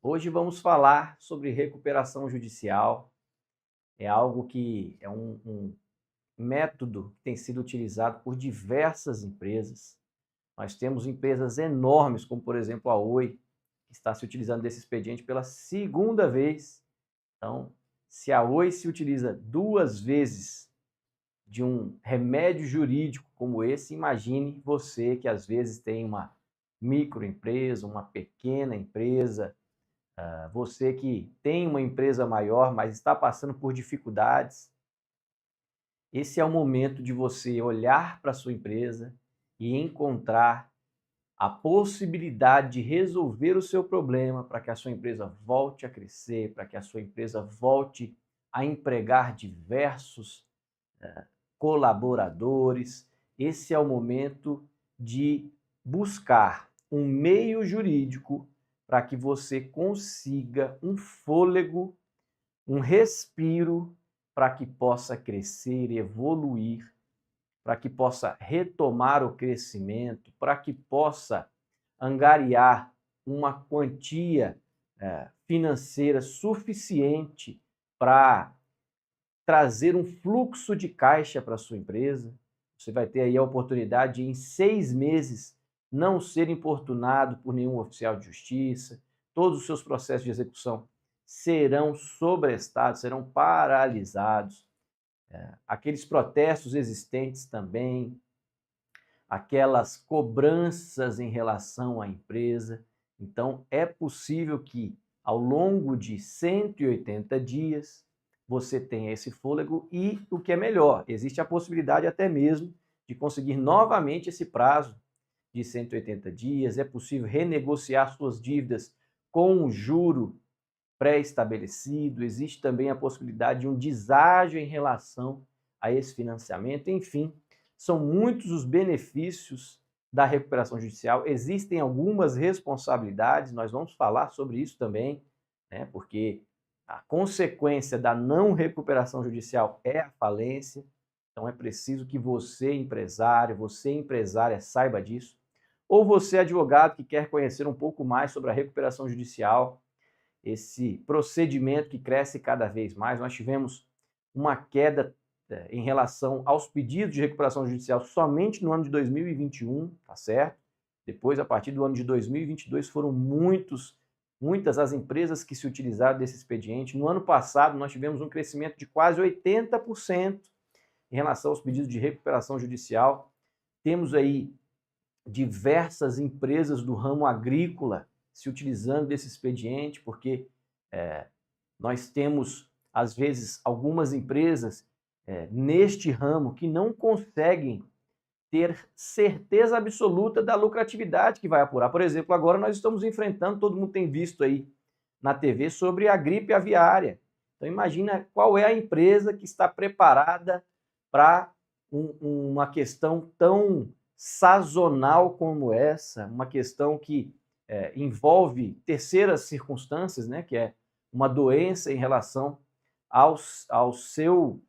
Hoje vamos falar sobre recuperação judicial. É algo que é um método que tem sido utilizado por diversas empresas. Nós temos empresas enormes, como por exemplo a Oi, que está se utilizando desse expediente pela segunda vez. Então, se a Oi se utiliza duas vezes de um remédio jurídico como esse, imagine você que às vezes tem uma microempresa, uma pequena empresa, você que tem uma empresa maior, mas está passando por dificuldades. Esse é o momento de você olhar para a sua empresa e encontrar a possibilidade de resolver o seu problema para que a sua empresa volte a crescer, para que a sua empresa volte a empregar diversos colaboradores. Esse é o momento de buscar um meio jurídico para que você consiga um fôlego, um respiro para que possa crescer, evoluir, para que possa retomar o crescimento, para que possa angariar uma quantia financeira suficiente para trazer um fluxo de caixa para a sua empresa. Você vai ter aí a oportunidade de, em 6 meses, não ser importunado por nenhum oficial de justiça, todos os seus processos de execução serão sobrestados, serão paralisados. Aqueles protestos existentes também, aquelas cobranças em relação à empresa. Então, é possível que, ao longo de 180 dias, você tenha esse fôlego e, o que é melhor, existe a possibilidade até mesmo de conseguir novamente esse prazo de 180 dias, é possível renegociar suas dívidas com um juro pré-estabelecido, existe também a possibilidade de um deságio em relação a esse financiamento, enfim, são muitos os benefícios da recuperação judicial, existem algumas responsabilidades, nós vamos falar sobre isso também, né, porque a consequência da não recuperação judicial é a falência, então é preciso que você, empresário, você, empresária, saiba disso, ou você, advogado, que quer conhecer um pouco mais sobre a recuperação judicial, esse procedimento que cresce cada vez mais. Nós tivemos uma queda em relação aos pedidos de recuperação judicial somente no ano de 2021, tá certo? Depois, a partir do ano de 2022, foram muitas as empresas que se utilizaram desse expediente. No ano passado, nós tivemos um crescimento de quase 80% em relação aos pedidos de recuperação judicial. Temos aí diversas empresas do ramo agrícola se utilizando desse expediente, porque nós temos, às vezes, algumas empresas neste ramo que não conseguem ter certeza absoluta da lucratividade que vai apurar. Por exemplo, agora nós estamos enfrentando, todo mundo tem visto aí na TV, sobre a gripe aviária. Então imagina qual é a empresa que está preparada para uma questão tão sazonal como essa, uma questão que envolve terceiras circunstâncias, né, que é uma doença em relação ao seu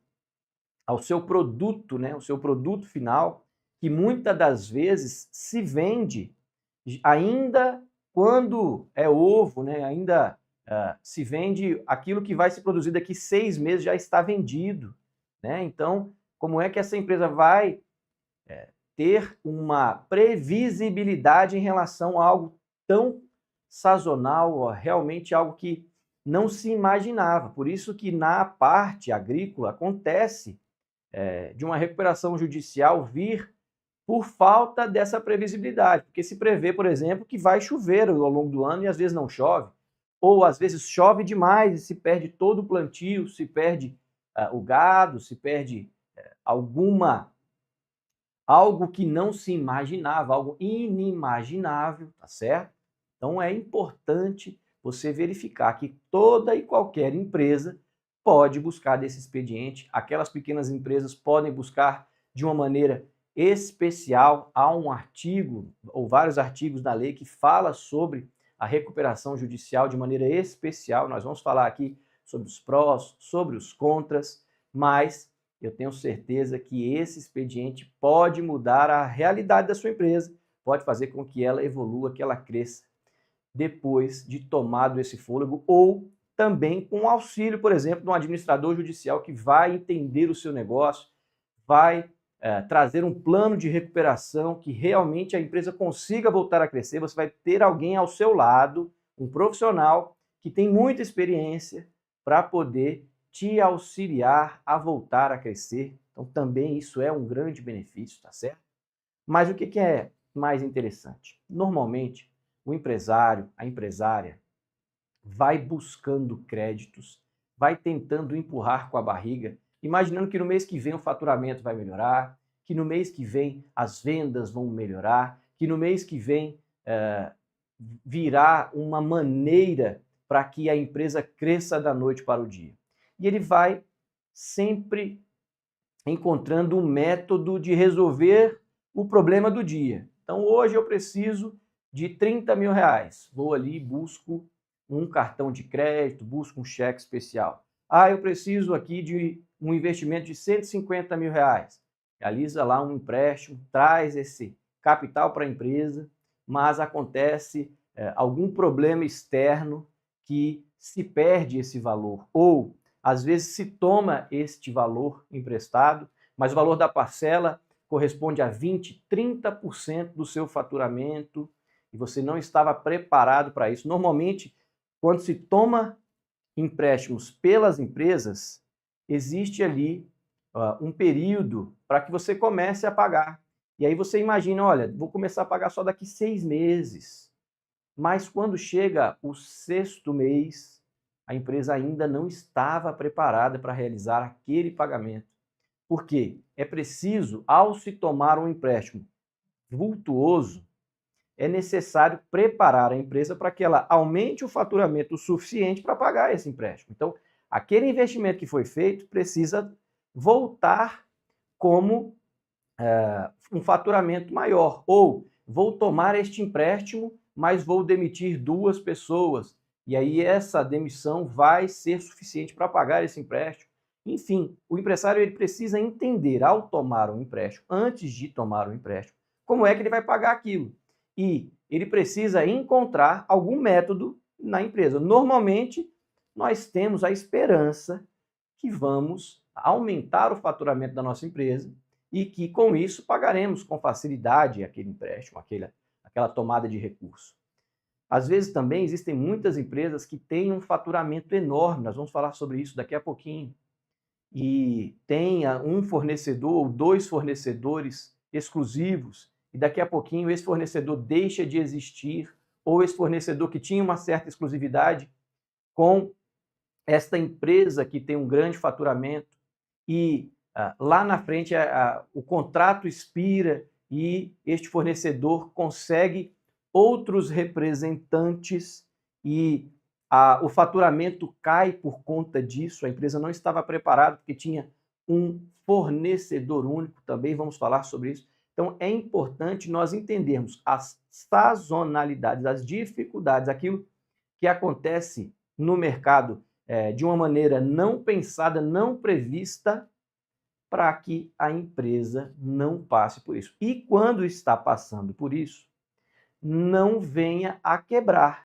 produto, né, o seu produto final, que muitas das vezes se vende ainda quando é ovo, né, ainda se vende aquilo que vai se produzir daqui 6 meses, já está vendido. Né? Então, como é que essa empresa vai ter uma previsibilidade em relação a algo tão sazonal, realmente algo que não se imaginava? Por isso que na parte agrícola acontece de uma recuperação judicial vir por falta dessa previsibilidade, porque se prevê, por exemplo, que vai chover ao longo do ano e às vezes não chove, ou às vezes chove demais e se perde todo o plantio, se perde o gado, se perde algo que não se imaginava, algo inimaginável, tá certo? Então é importante você verificar que toda e qualquer empresa pode buscar desse expediente. Aquelas pequenas empresas podem buscar de uma maneira especial. Há um artigo ou vários artigos da lei que fala sobre a recuperação judicial de maneira especial. Nós vamos falar aqui sobre os prós, sobre os contras, mas eu tenho certeza que esse expediente pode mudar a realidade da sua empresa, pode fazer com que ela evolua, que ela cresça. depois de tomado esse fôlego, ou também com auxílio, por exemplo, de um administrador judicial que vai entender o seu negócio, vai trazer um plano de recuperação que realmente a empresa consiga voltar a crescer. Você vai ter alguém ao seu lado, um profissional que tem muita experiência para poder te auxiliar a voltar a crescer. Então também isso é um grande benefício, tá certo? Mas o que é mais interessante? Normalmente, o empresário, a empresária, vai buscando créditos, vai tentando empurrar com a barriga, imaginando que no mês que vem o faturamento vai melhorar, que no mês que vem as vendas vão melhorar, que no mês que vem virá uma maneira para que a empresa cresça da noite para o dia. E ele vai sempre encontrando um método de resolver o problema do dia. Então hoje eu preciso de 30 mil reais. Vou ali e busco um cartão de crédito, busco um cheque especial. Eu preciso aqui de um investimento de 150 mil reais. Realiza lá um empréstimo, traz esse capital para a empresa, mas acontece algum problema externo que se perde esse valor, ou às vezes se toma este valor emprestado, mas o valor da parcela corresponde a 20%, 30% do seu faturamento, e você não estava preparado para isso. Normalmente, quando se toma empréstimos pelas empresas, existe ali um período para que você comece a pagar. E aí você imagina, olha, vou começar a pagar só daqui 6 meses. Mas quando chega o 6º mês, a empresa ainda não estava preparada para realizar aquele pagamento. Por quê? É preciso, ao se tomar um empréstimo vultuoso, é necessário preparar a empresa para que ela aumente o faturamento suficiente para pagar esse empréstimo. Então, aquele investimento que foi feito precisa voltar como um faturamento maior. Ou vou tomar este empréstimo, mas vou demitir 2 pessoas. E aí essa demissão vai ser suficiente para pagar esse empréstimo. Enfim, o empresário ele precisa entender ao tomar um empréstimo, antes de tomar um empréstimo, como é que ele vai pagar aquilo. E ele precisa encontrar algum método na empresa. Normalmente, nós temos a esperança que vamos aumentar o faturamento da nossa empresa e que, com isso, pagaremos com facilidade aquele empréstimo, aquela tomada de recurso. Às vezes também existem muitas empresas que têm um faturamento enorme, nós vamos falar sobre isso daqui a pouquinho, e tem um fornecedor ou 2 fornecedores exclusivos, e daqui a pouquinho esse fornecedor deixa de existir, ou esse fornecedor que tinha uma certa exclusividade com esta empresa que tem um grande faturamento, e lá na frente o contrato expira e este fornecedor consegue outros representantes e o faturamento cai por conta disso. A empresa não estava preparada porque tinha um fornecedor único, também vamos falar sobre isso. Então é importante nós entendermos as sazonalidades, as dificuldades, aquilo que acontece no mercado de uma maneira não pensada, não prevista, para que a empresa não passe por isso. E quando está passando por isso, não venha a quebrar.